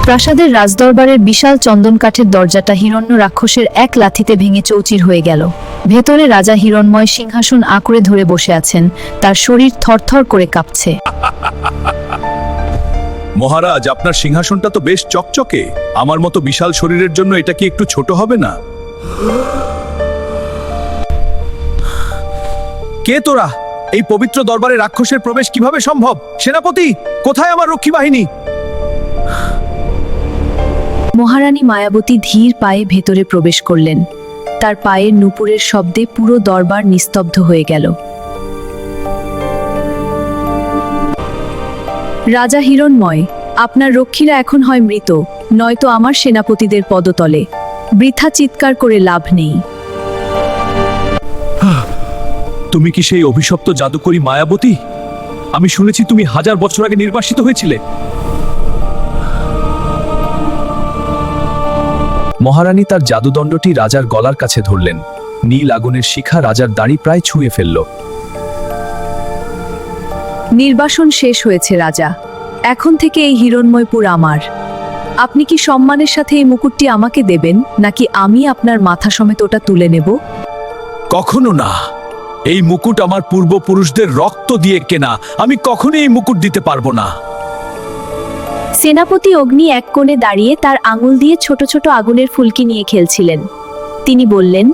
প্রাসাদের রাজদরবারের বিশাল চন্দন কাঠের দরজাটা হিরণ্য রাক্ষসের এক লাথিতে ভেঙে চৌচির হয়ে গেল। ভেতরে রাজা হিরণ্ময় সিংহাসন আঁকড়ে ধরে বসে আছেন, তার শরীর থরথর করে কাঁপছে। মহারাজ, আপনার সিংহাসনটা তো বেশ চকচকে। আমার মতো বিশাল শরীরের জন্য এটা কি একটু ছোট হবে না? কে তোরা? এই পবিত্র দরবারে রাক্ষসের প্রবেশ কিভাবে সম্ভব? সেনাপতি, কোথায় আমার রক্ষী বাহিনী? মহারানী মায়াবতী ধীর পায়ে ভেতরে প্রবেশ করলেন। তার পায়ের নূপুরের শব্দে পুরো দরবার নিস্তব্ধ হয়ে গেল। রাজা হিরণ্ময়, আপনার রক্ষীরা এখন হয় মৃত, নয়তো আমার সেনাপতিদের পদতলে। বৃথা চিৎকার করে লাভ নেই। তুমি কি সেই অভিশপ্ত জাদুকরী মায়াবতী? আমি শুনেছি তুমি 1000 বছর আগে নির্বাসিত হয়েছিলে। মহারানী তার জাদুদণ্ডটি রাজার গলার কাছে ধরলেন। নীল আগুনের শিখা রাজার দাড়ি প্রায় ছুঁয়ে ফেলল। নির্বাসন শেষ হয়েছে রাজা। এখন থেকে এই হিরণ্ময়পুর আমার। আপনি কি সম্মানের সাথে এই মুকুটটি আমাকে দেবেন, নাকি আমি আপনার মাথা সমেত ওটা তুলে নেব? কখনো না। এই মুকুট আমার পূর্বপুরুষদের রক্ত দিয়ে কেনা। আমি কখনোই এই মুকুট দিতে পারবো না। সেনাপতি অগ্নি এক কোণে দাঁড়িয়ে তার আঙুল দিয়ে ছোট ছোট আগুনের ফুলকি নিয়ে খেলছিলেন। তিনি বললেন,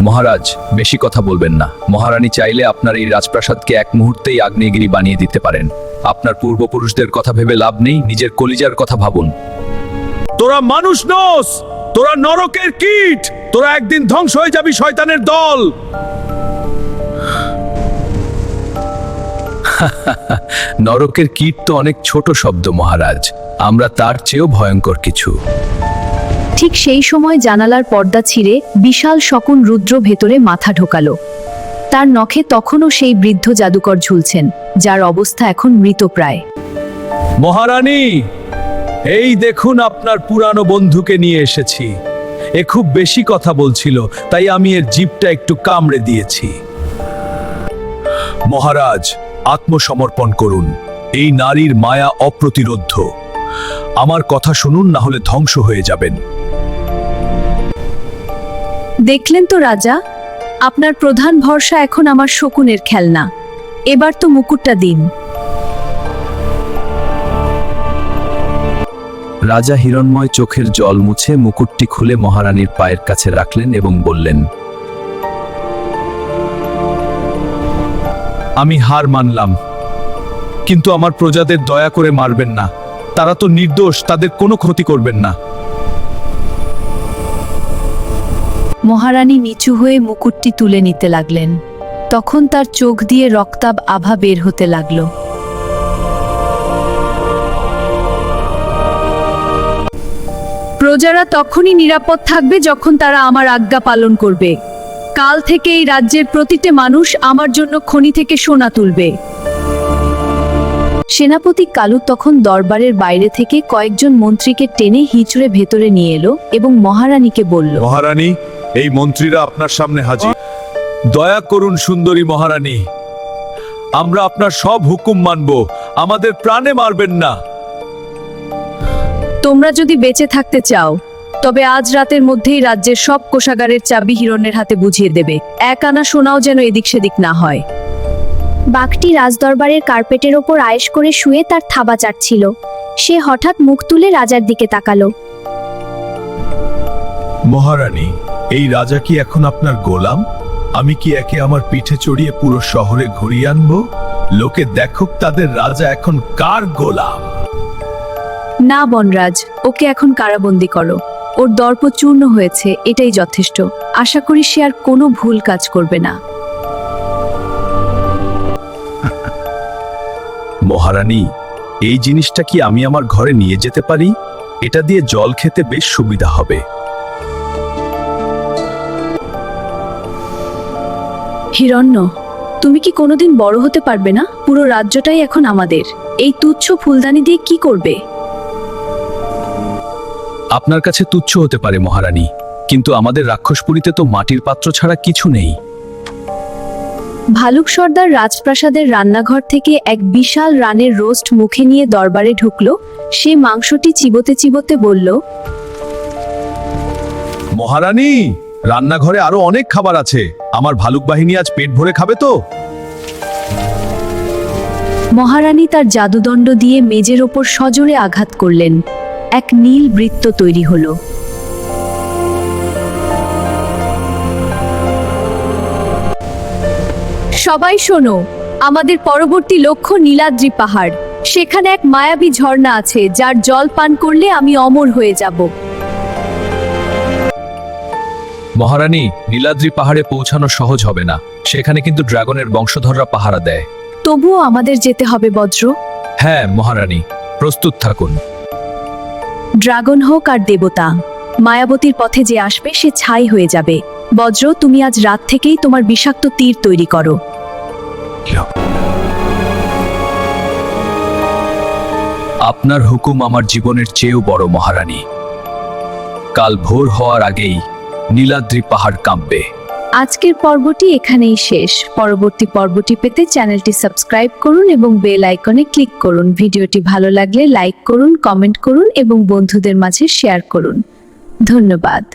মহারাজ, বেশি কথা বলবেন না। মহারানী চাইলে আপনার এই রাজপ্রাসাদকে এক মুহূর্তেই আগ্নেয়গিরি বানিয়ে দিতে পারেন। আপনার পূর্বপুরুষদের কথা ভেবে লাভ নেই, নিজের কলিজার কথা ভাবুন। তোরা মানুষ নস, তোরা নরকের কীট। তোরা একদিন ধ্বংস হয়ে যাবি, শয়তানের দল। নরকের কীট তো অনেক ছোট শব্দ মহারাজ। আমরা তার চেয়েও ভয়ঙ্কর কিছু। ঠিক সেই সময় জানালার পর্দা ছিঁড়ে বিশাল শকুন রুদ্র ভেতরে মাথা ঢোকালো। তার নখে তখনও সেই বৃদ্ধ জাদুকর ঝুলছেন, যার অবস্থা এখন মৃতপ্রায়। মহারানী, এই দেখুন আপনার পুরানো বন্ধুকে নিয়ে এসেছি। এ খুব বেশি কথা বলছিল, তাই আমি এর জিভটা একটু কামড়ে দিয়েছি। মহারাজ, আত্মসমর্পণ করুন। এই নারীর মায়া অপ্রতিরোধ্য। আমার কথা শুনুন, না হলে ধ্বংস হয়ে যাবেন। দেখলেন তো রাজা, আপনার প্রধান ভরসা এখন আমার শকুনের খেলনা। এবার তো মুকুটটা দিন। রাজা হিরণ্ময় চোখের জল মুছে মুকুটটি খুলে মহারানীর পায়ের কাছে রাখলেন এবং বললেন, আমি হার মানলাম, কিন্তু আমার প্রজাদের দয়া করে মারবেন না। তারা তো নির্দোষ, তাদের কোনো ক্ষতি করবেন না। মহারানী নিচু হয়ে মুকুটটি তুলে নিতে লাগলেন। তখন তার চোখ দিয়ে রক্তাভ আভা বের হতে লাগল। প্রজারা তখনই নিরাপদ থাকবে যখন তারা আমার আজ্ঞা পালন করবে। কাল থেকে এই রাজ্যের প্রতিটি মানুষ আমার জন্য খনি থেকে সোনা তুলবে। সেনাপতি কালু তখন দরবারের বাইরে থেকে কয়েকজন মন্ত্রীকে টেনে হিঁচড়ে ভেতরে নিয়ে এলো এবং মহারানীকে বলল, মহারানী, এই মন্ত্রীরা আপনার সামনে হাজির। দয়া করুন সুন্দরী মহারানী, আমরা আপনার সব হুকুম মানব। আমাদের প্রাণে মারবেন না। তোমরা যদি বেঁচে থাকতে চাও, তবে আজ রাতের মধ্যেই রাজ্যের সব কোষাগারের চাবি হিরণ্যের হাতে বুঝিয়ে দেবে। এক আনা সোনাও যেন এদিক সেদিক না হয়। বাঘটি রাজদরবারের কার্পেটের ওপর আয়েশ করে শুয়ে তার থাবা চাটছিল। সে হঠাৎ মুখ তুলে রাজার দিকে তাকালো। মহারানী, এই রাজা কি এখন আপনার গোলাম? আমি কি একে আমার পিঠে চড়িয়ে পুরো শহরে ঘুরিয়ে আনবো? লোকে দেখুক তাদের রাজা এখন কার গোলাম। না বনরাজ, ওকে এখন কারাবন্দী করো। ওর দর্প চূর্ণ হয়েছে, এটাই যথেষ্ট। আশা করি সে আর কোনো ভুল কাজ করবে না। মহারানী, এই জিনিসটা কি আমি আমার ঘরে নিয়ে যেতে পারি? এটা দিয়ে জল খেতে বেশ সুবিধা হবে। হিরণ্য, তুমি কি কোনোদিন বড় হতে পারবে না? পুরো রাজ্যটাই এখন আমাদের। এই তুচ্ছ ফুলদানি দিয়ে কি করবে? আপনার কাছে তুচ্ছ হতে পারে মহারানী, কিন্তু আমাদের রাক্ষসপুরীতে তো মাটির পাত্র ছাড়া কিছু নেই। ভালুক সর্দার রাজপ্রাসাদের রান্নাঘর থেকে এক বিশাল রানের রোস্ট মুখে নিয়ে দরবারে ঢুকল। সে মাংসটি চিবোতে চিবোতে বলল, মহারানী, রান্নাঘরে আরো অনেক খাবার আছে। আমার ভালুক বাহিনী আজ পেট ভরে খাবে তো? মহারানী তার জাদুদণ্ড দিয়ে মেজের ওপর সজোরে আঘাত করলেন। এক নীল বৃত্ত তৈরি হলো। সবাই শোনো, আমাদের পরবর্তী লক্ষ্য নীলাদ্রি পাহাড়। সেখানে এক মায়াবী ঝর্ণা আছে, যার জল পান করলে আমি অমর হয়ে যাব। মহারানী, নীলাদ্রি পাহাড়ে পৌঁছানো সহজ হবে না। সেখানে কিন্তু ড্রাগনের বংশধররা পাহারা দেয়। তবুও আমাদের যেতে হবে বজ্র। হ্যাঁ মহারানী, প্রস্তুত থাকুন। ড্রাগন হোক আর দেবতা, মায়াবতীর পথে যে আসবে সে ছাই হয়ে যাবে। বজ্র, তুমি আজ রাত থেকেই তোমার বিষাক্ত তীর তৈরি করো। আপনার হুকুম আমার জীবনের চেয়েও বড় মহারানী। কাল ভোর হওয়ার আগেই নীলাদ্রি পাহাড় কাঁপবে। আজকের পর্বটি এখানেই শেষ। পরবর্তী পর্বটি পেতে চ্যানেলটি সাবস্ক্রাইব করুন এবং বেল আইকনে ক্লিক করুন। ভিডিওটি ভালো লাগলে লাইক করুন, কমেন্ট করুন এবং বন্ধুদের মাঝে শেয়ার করুন। ধন্যবাদ।